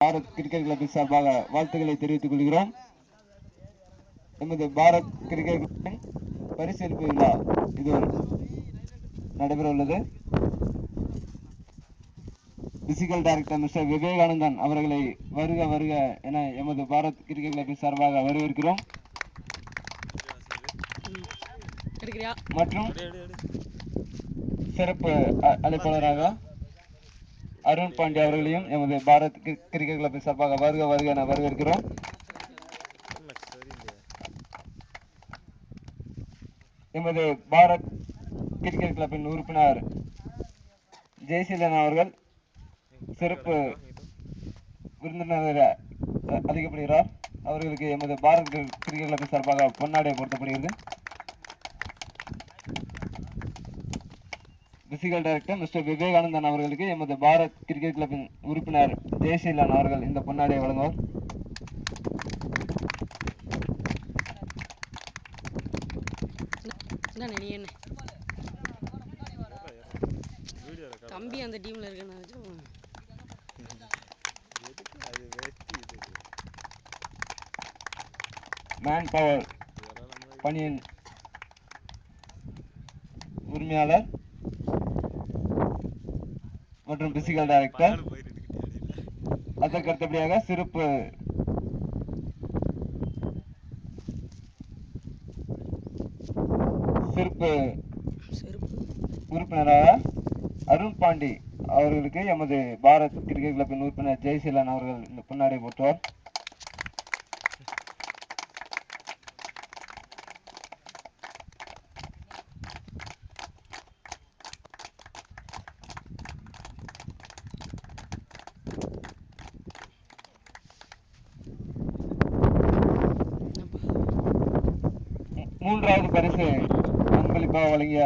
Bharat cricket கிளப்பின் சார்பாக வாழ்த்துக்களை தெரிவித்துக் கொள்கிறோம். எமது பாரத் கிரிக்கெட் கிளப்பின் பரிசளிப்பு விழா இது நடைபெற உள்ளது. பிசிக்கல் டைரக்டர் மிஸ்டர் விவேகானந்தன் அவர்களை வருக வருக என எமது பாரத் கிரிக்கெட் கிளப்பின் சார்பாக வரவேற்கிறோம். மற்றும் சிறப்பு அழைப்பாளராக அருண் பாண்டியா அவர்களையும் எமது பாரத் கிரிக்கெட் கிளப்பின் சார்பாக வருக வருக என வரவேற்கிறோம். எமது பாரத் கிரிக்கெட் கிளப்பின் உறுப்பினர் ஜெய்சீலன் அவர்கள் சிறப்பு விருந்தினராக அழைக்கப்படுகிறார். அவர்களுக்கு எமது பாரத் கிரிக்கெட் கிளப்பின் சார்பாக பொன்னாடை பொருத்தப்படுகிறது. பிசிக்கல் டைரக்டர் மிஸ்டர் விவேகானந்தன் அவர்களுக்கு எமது பாரத் கிரிக்கெட் கிளப்பின் உறுப்பினர் ஜெய்சீலன் அவர்கள் இந்த பொன்னாடையை வழங்குவார். தம்பி அந்த டீம்ல இருக்கேன்னு மேன் பவர் பணியின் உரிமையாளர் மற்றும் பிசிக்கல் டைரக்டர், அதற்கு அடுத்தபடியாக சிறப்பு உறுப்பினராக அருண் பாண்டி அவர்களுக்கு எமது பாரத் கிரிக்கெட் கிளப்பின் உறுப்பினர் ஜெய்சீலன் அவர்கள் இந்த பொன்னாடை போற்றுவார். மூன்றாவது பரிசு அன்பளிப்பாக வழங்கிய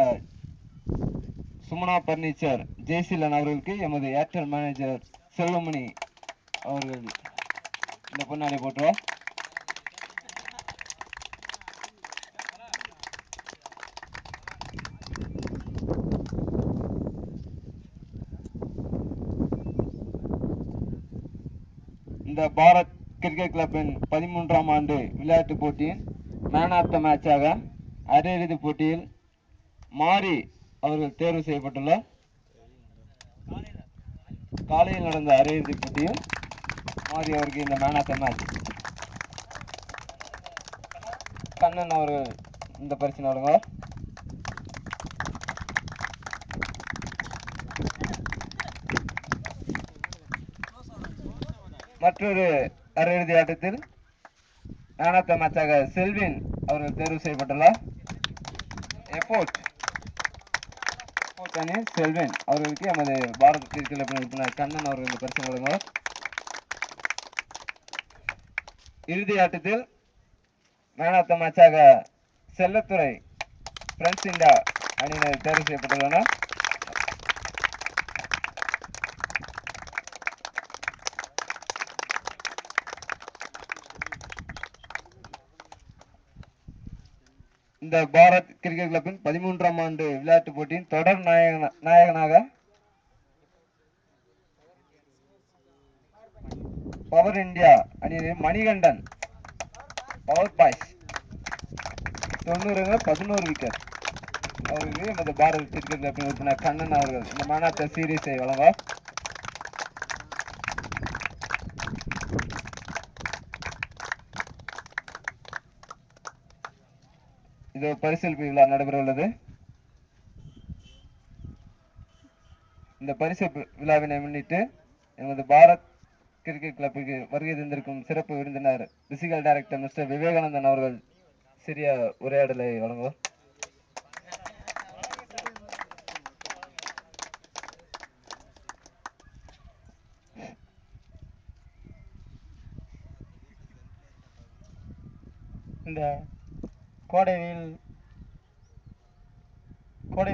சுமனா பர்னிச்சர் ஜெய்சீலன் அவர்களுக்கு எமது ஏர்டெல் மேனேஜர் செல்வமணி அவர்கள் இந்த பொன்னாடை போற்றுவார். இந்த பாரத் கிரிக்கெட் கிளப்பின் 13ஆம் ஆண்டு விளையாட்டுப் போட்டியின் மேன் ஆஃப் த மேட்சாக அரையிறுதி போட்டியில் மாரி அவர்கள் தேர்வு செய்யப்பட்டுள்ளார். காலையில் நடந்த அரையிறுதி போட்டியில் மாரி அவருக்கு இந்த man of the match Kannan அவர்கள் இந்த பரிசினை வழங்குவார். மற்றொரு அரையிறுதி ஆட்டத்தில் மேன் ஆஃப் த மேட்சாக செல்வின் அவர்கள் தேர்வு செய்யப்பட்டுள்ளார். செல்வின் அவர்களுக்கு எமது பாரத் கிரிக்கெட் உறுப்பினர் கண்ணன் அவர்கள் இந்த பரிசு வழங்குவார். இறுதி ஆட்டத்தில் மேன் ஆஃப் த மேட்சாக செல்லத்துறை பிரெண்ட்ஸ் இந்தியா அணியினர் தேர்வு செய்யப்பட்டுள்ளனர். இந்த பாரத் கிரிக்கெட் கிளப்பின் 13ஆம் ஆண்டு விளையாட்டுப் போட்டியின் தொடர் நாயகனாக பவர் இந்தியா அணியினர் மணிகண்டன் பவர் பாய்ஸ் 90 11 விக்கெட் அவருக்கு எமது பாரத் கிரிக்கெட் கிளப்பின் உறுப்பினர் கண்ணன் அவர்கள் இந்த மேன் ஆஃப் த சீரீஸை வழங்குவார். இது பரிசளிப்பு விழா நடைபெற உள்ளது. இந்த பரிசு விழாவினை முன்னிட்டு எமது பாரத் கிரிக்கெட் கிளப்புக்கு வருகை தந்திருக்கும் சிறப்பு விருந்தினர் பிசிக்கல் டைரக்டர் மிஸ்டர் விவேகானந்தன் அவர்கள் சிறிய உரையாடலை வழங்குவார். இந்த கோடை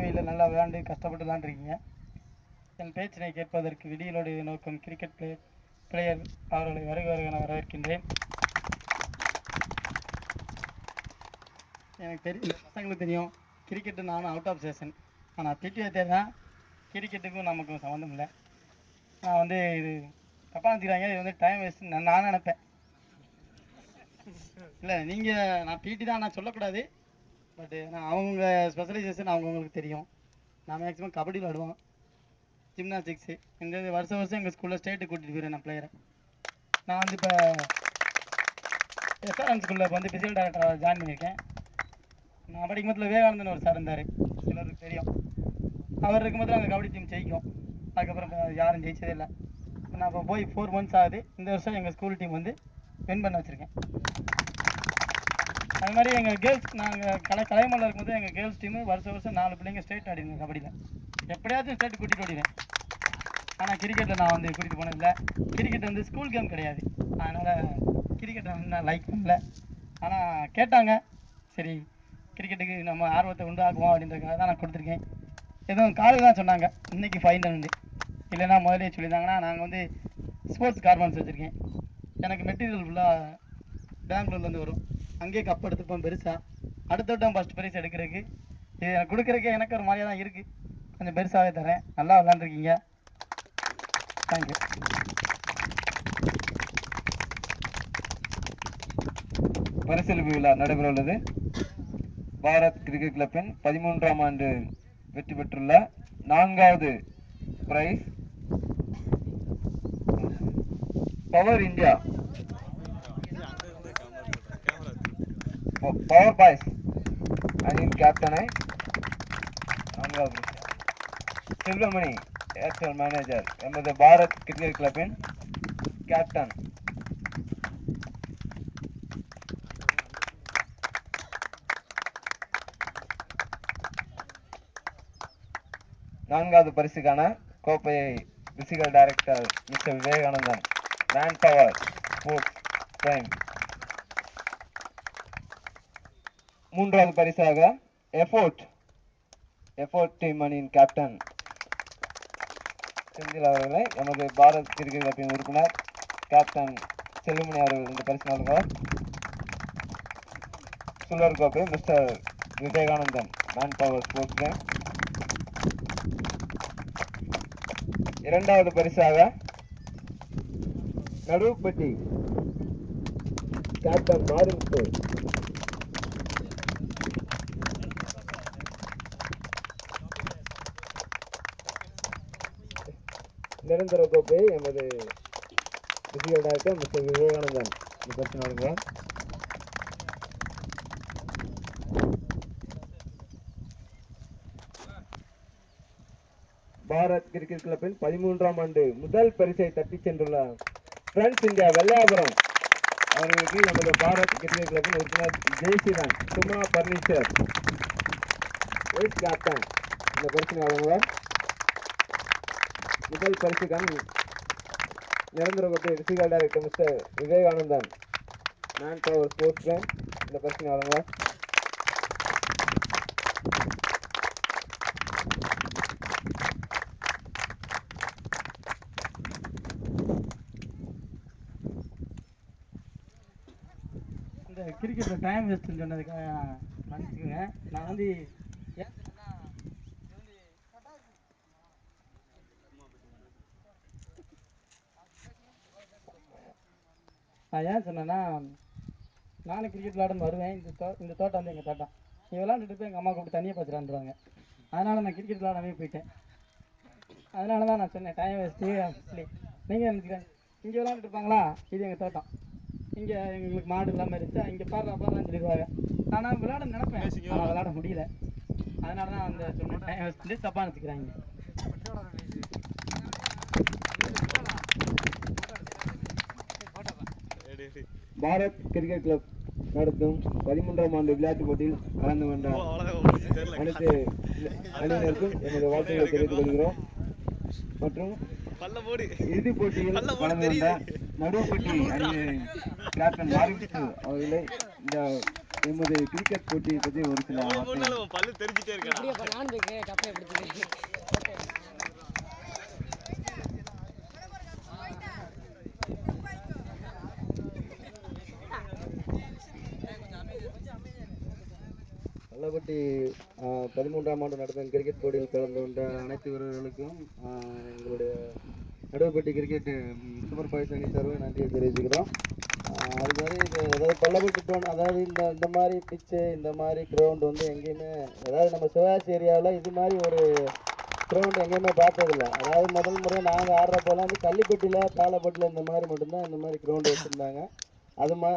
வெயிலில் நல்லா விளையாண்டு கஷ்டப்பட்டு விளையாண்டுருக்கீங்க. என் பேச்சினை கேட்பதற்கு விடியலோடு நோக்கும் கிரிக்கெட் பிளேயர் அவர்களை வருக என வரவேற்கின்றேன். எனக்கு தெரியும், பசங்களுக்கு தெரியும், கிரிக்கெட்டு நானும் அவுட் ஆஃப் ஸ்டேஷன். ஆனால் பிடி வாத்தியார் தான் கிரிக்கெட்டுக்கும் நமக்கும் சம்மந்தம் இல்லை. நான் இது தப்பாக நினச்சிக்கிறாங்க. இது வந்து டைம் வேஸ்ட் நான் நினைப்பேன். இல்லை நீங்கள் நான் பிடி தான் நான் சொல்லக்கூடாது. பட்டு நான் அவங்க ஸ்பெஷலைசேஷன் அவங்கவுங்களுக்கு தெரியும். நான் மேக்ஸிமம் கபடி விளாடுவோம், ஜிம்னாஸ்டிக்ஸு. இந்த வருஷம் வருஷம் எங்கள் ஸ்கூலில் ஸ்டேட்டுக்கு கூட்டிகிட்டு போயிடுவேன் நான் பிளேயரை. நான் வந்து இப்போ எஸ்ஆர்என் ஸ்கூலில் இப்போ வந்து ஃபிசிக்கல் டைரக்டராக ஜாயின் பண்ணியிருக்கேன். நான் படிக்கும்போது விவேகானந்தன் ஒரு சார் இருந்தார், சிலருக்கு தெரியும். அவர் இருக்கும்போது நாங்கள் கபடி டீம் ஜெயிக்கும். அதுக்கப்புறம் இப்போ யாரும் ஜெயிச்சதே இல்லை. நான் இப்போ போய் 4 months ஆகுது. இந்த வருஷம் எங்கள் ஸ்கூல் டீம் வந்து வின் பண்ண வச்சுருக்கேன். அது மாதிரி எங்கள் கேர்ள்ஸ், நாங்கள் கலைமலையில் இருக்கும்போது எங்கள் கேர்ள்ஸ் டீமு வருஷம் வருஷம் 4 பிள்ளைங்க ஸ்டேட் ஆடிடுங்க கபடியில். எப்படியாச்சும் ஸ்டேட்டு கூட்டிகிட்டு ஓடிடுவேன். ஆனால் கிரிக்கெட்டில் நான் வந்து கூட்டிகிட்டு போனதில்லை. கிரிக்கெட் வந்து ஸ்கூல் கேம் கிடையாது, அதனால் கிரிக்கெட்டை வந்து நான் லைக் பண்ணல. ஆனால் கேட்டாங்க, சரி கிரிக்கெட்டுக்கு நம்ம ஆர்வத்தை உண்டாக்குவோம் அப்படின்றதுக்காக தான் நான் கொடுத்துருக்கேன். எதுவும் காலையில் தான் சொன்னாங்க இன்றைக்கி ஃபைனல் உண்டு, இல்லைன்னா முதலே சொல்லியிருந்தாங்கன்னா. நாங்கள் வந்து ஸ்போர்ட்ஸ் கார்மெண்ட்ஸ் வச்சுருக்கேன். எனக்கு மெட்டீரியல் ஃபுல்லாக பெங்களூர்லேருந்து வரும். அங்கேயே கப் எடுத்துப்போம் பெருசாக. அடுத்த வட்டம் ஃபஸ்ட் ப்ரைஸ் எடுக்கிறதுக்கு இது எனக்கு கொடுக்குறக்கே எனக்கு ஒரு மாதிரியாக தான் இருக்குது. கொஞ்சம் பெருசாகவே தரேன். நல்லா விளாண்டுருக்கீங்க. தேங்க்யூ. பரிசளிப்பு விழா நடைபெற உள்ளது. பாரத் கிரிக்கெட் கிளப்பின் 13ஆம் ஆண்டு வெற்றி பெற்றுள்ள 4வது prize power India power boys அணியின் கேப்டனை 4வது செல்வமணி ஏர்டெல் மேனேஜர் எமது பாரத் கிரிக்கெட் கிளப்பின் கேப்டன் நான்காவது பரிசுக்கான கோப்பையை physical director mister Vivekanandan, man power sports prime. மூன்றாவது பரிசாக எஃபோர்ட் டீம் அணியின் கேப்டன் செந்தில் அவர்களை எமது பாரத் கிரிக்கெட் கிளப்பின் உறுப்பினர் கேப்டன் செல்லுமணி அவர்கள் இந்த பரிசு வழங்குவார். சில்வர் கோப்பை mister Vivekanandan, man power sports prime. இரண்டாவது பரிசாக நடுவுப்பட்டி கேப்டன் மாரிமுத்து நிரந்தர கோப்பையை எமது பிசிக்கல் டைரக்டர் மிஸ்டர் விவேகானந்தன் இந்த பரிசு வழங்குவார். பாரத் கிரிக்கெட் கிளப்பின் 13ஆம் ஆண்டு முதல் பரிசை தட்டிச் சென்றுள்ள பிரெண்ட்ஸ் இந்தியா வெள்ளையாபுரம் அவர்களுக்கு நமது பாரத் கிரிக்கெட் கிளப்பின் உறுப்பினர் ஜெய்சிவன் சுமா பர்னிச்சர் வைஸ் கேப்டன் இந்த பரிசினை வழங்குவார். முதல் பரிசுக்கான நிரந்தர கோப்பை physical director mister Vivekanandan, man power sports prime இந்த பரிசினை வழங்குவார். இந்த கிரிக்கெட்டில் டைம் வேஸ்ட்டுன்னு சொன்னதுக்காக மன்னிச்சுக்கோங்க. நான் வந்து ஏன் சொன்னேன்னா, இது வந்து நான் ஏன் சொன்னேன்னா, நானும் கிரிக்கெட் விளாடுன்னு வருவேன். இந்த தோட்டம் வந்து எங்கள் தோட்டம். நீ விளாண்டுட்டு போய் எங்கள் அம்மா கூப்பிட்டு தண்ணியை பச்சுறான்றாங்க. அதனால் நான் கிரிக்கெட் விளாடாமே போயிட்டேன். அதனால தான் நான் சொன்னேன் டைம் வேஸ்ட்டு அப்படின்னு சொல்லி. நீங்கள் நினச்சிக்கிறேன் இங்கே விளாண்டுட்டு இருப்பாங்களா, இது எங்கள் தோட்டம், இங்கே எங்களுக்கு மாடு இல்லாமல் இருந்துச்சா, இங்கே பாடுறான்னு சொல்லிடுவாங்க. ஆனால் விளாட நினைப்பேன், ஆனால் விளாட முடியல. அதனால தான் அந்த சொன்னேன் டைம் வேஸ்ட்டு. தப்பாக நினச்சிக்கிறாங்க. பாரத் கிரிக்கெட் கிளப் நடத்தும் 13ஆம் ஆண்டு விளையாட்டுப் போட்டியில் கலந்து கொண்ட அனைத்து அணியினருக்கும் எமது வாழ்த்துக்களை தெரிவித்துக் கொள்கிறோம். மற்றும் இறுதிப் போட்டியில் கலந்து கொண்ட நடுவுப்பட்டி அணியின் கேப்டன் மாரிமுத்து அவர்களை இந்த எமது கிரிக்கெட் போட்டியை பற்றி ஒரு சில நல்லபட்டி 13ஆம் ஆண்டு நடத்தும் கிரிக்கெட் போட்டியில் கலந்து கொண்ட அனைத்து வீரர்களுக்கும் எங்களுடைய நடுவப்பட்டி கிரிக்கெட் சூப்பர்வைசர் அணி சார்பாக நன்றியை தெரிவிச்சுக்கிறோம். அது மாதிரி இது அதாவது பள்ளப்பட்டி டோன், அதாவது இந்த மாதிரி பிச்சு, இந்த மாதிரி கிரவுண்ட் வந்து எங்கேயுமே, அதாவது நம்ம சிவகாசி ஏரியாவில் இது மாதிரி ஒரு கிரவுண்ட் எங்கேயுமே பார்த்ததில்ல. அதாவது முதல் முறை நாங்கள் ஆடுறப்போலாம் வந்து கள்ளிப்பட்டியில், தாளப்பட்டியில் இந்த மாதிரி மட்டும்தான் இந்த மாதிரி கிரவுண்டு வச்சுருந்தாங்க.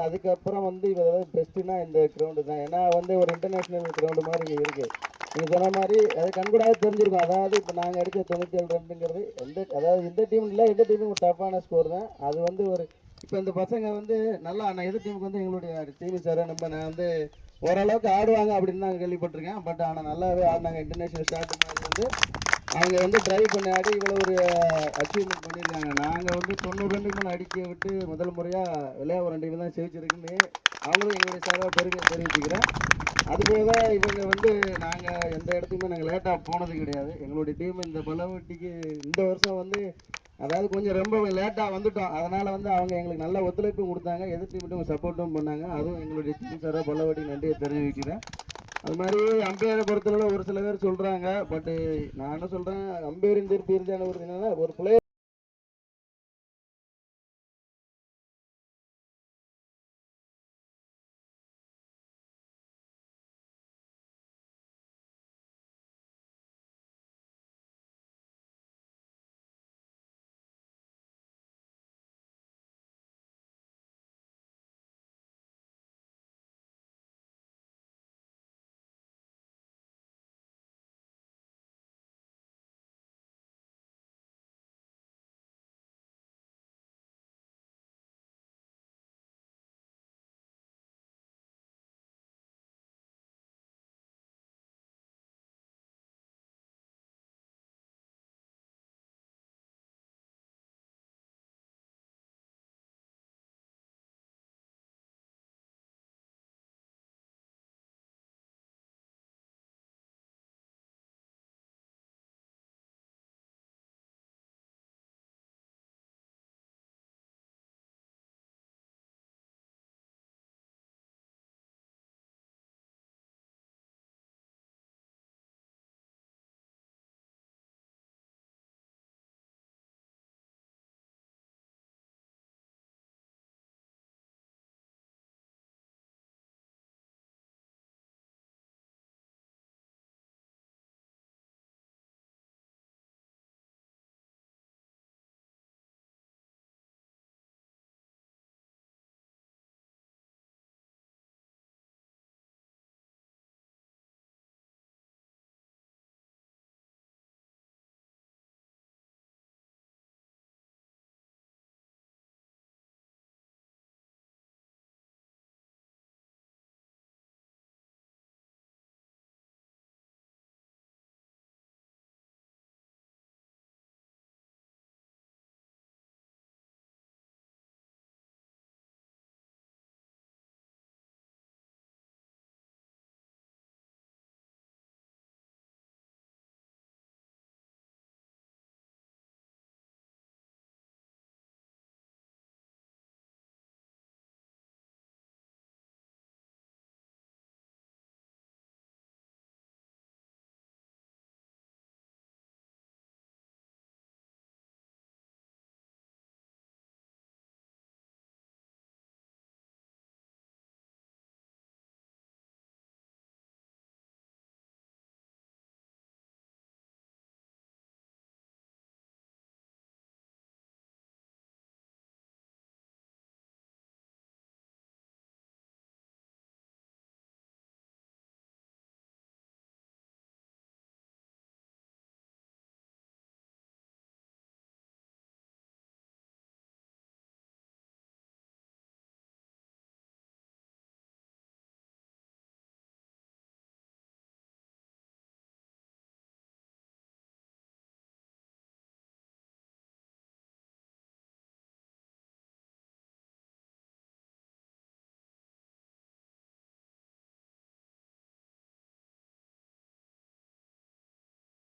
அதுக்கப்புறம் வந்து இது அதாவது பெஸ்ட்டுனா இந்த கிரவுண்டு தான். ஏன்னா வந்து ஒரு இன்டர்நேஷ்னல் கிரவுண்டு மாதிரி இங்கே இருக்குது. நீங்கள் சொன்ன மாதிரி அது கண்கூடாக தெரிஞ்சிருக்கும். அதாவது இப்போ நாங்கள் அடித்த 97 ரன்னுங்கிறது அதாவது இந்த டீம் இல்லை, எந்த டீமும் ஒரு டஃப்பான ஸ்கோர் தான். அது வந்து ஒரு இப்போ இந்த பசங்க வந்து நல்லா நான் எதிர் டீமுக்கு வந்து எங்களுடைய டீம் சார் நான் வந்து ஓரளவுக்கு ஆடுவாங்க அப்படின்னு தான் கேள்விப்பட்டிருக்கேன். பட் ஆனால் நல்லாவே ஆடினாங்க. இன்டர்நேஷ்னல் ஷாட் மாதிரி வந்து அவங்க வந்து டிரைவ் பண்ணி ஆடி இவ்வளோ ஒரு அச்சீவ்மெண்ட் பண்ணியிருக்காங்க. நாங்கள் வந்து 90 ரன்னுக்கு மேலே அடிக்க விட்டு முதல் முறையாக விளையாட டீம் தான் ஜெயிச்சிருக்குன்னு அவங்களும் எங்களுடைய சார்பாக பெருமையை தெரிவிச்சுக்கிறேன். அதுபோக இவங்க வந்து நாங்கள் எந்த இடத்துக்குமே நாங்கள் லேட்டாக போனது கிடையாது. எங்களுடைய டீம் இந்த பல்லவட்டிக்கு இந்த வருஷம் வந்து அதாவது கொஞ்சம் ரொம்ப லேட்டாக வந்துட்டோம். அதனால் வந்து அவங்க எங்களுக்கு நல்ல ஒத்துழைப்பும் கொடுத்தாங்க, எதிர் டீமுக்கும் சப்போர்ட்டும் பண்ணாங்க. அதுவும் எங்களுடைய டீம் சாராக பல்லவட்டிக்கு நன்றியை தெரிவிக்கிறேன். அது மாதிரி அம்பையரை பொறுத்தளவு ஒரு சில பேர் சொல்கிறாங்க. பட்டு நான் என்ன சொல்கிறேன், அம்பையரின் தீர்ப்பு இறுதியான ஒரு பிளேயர்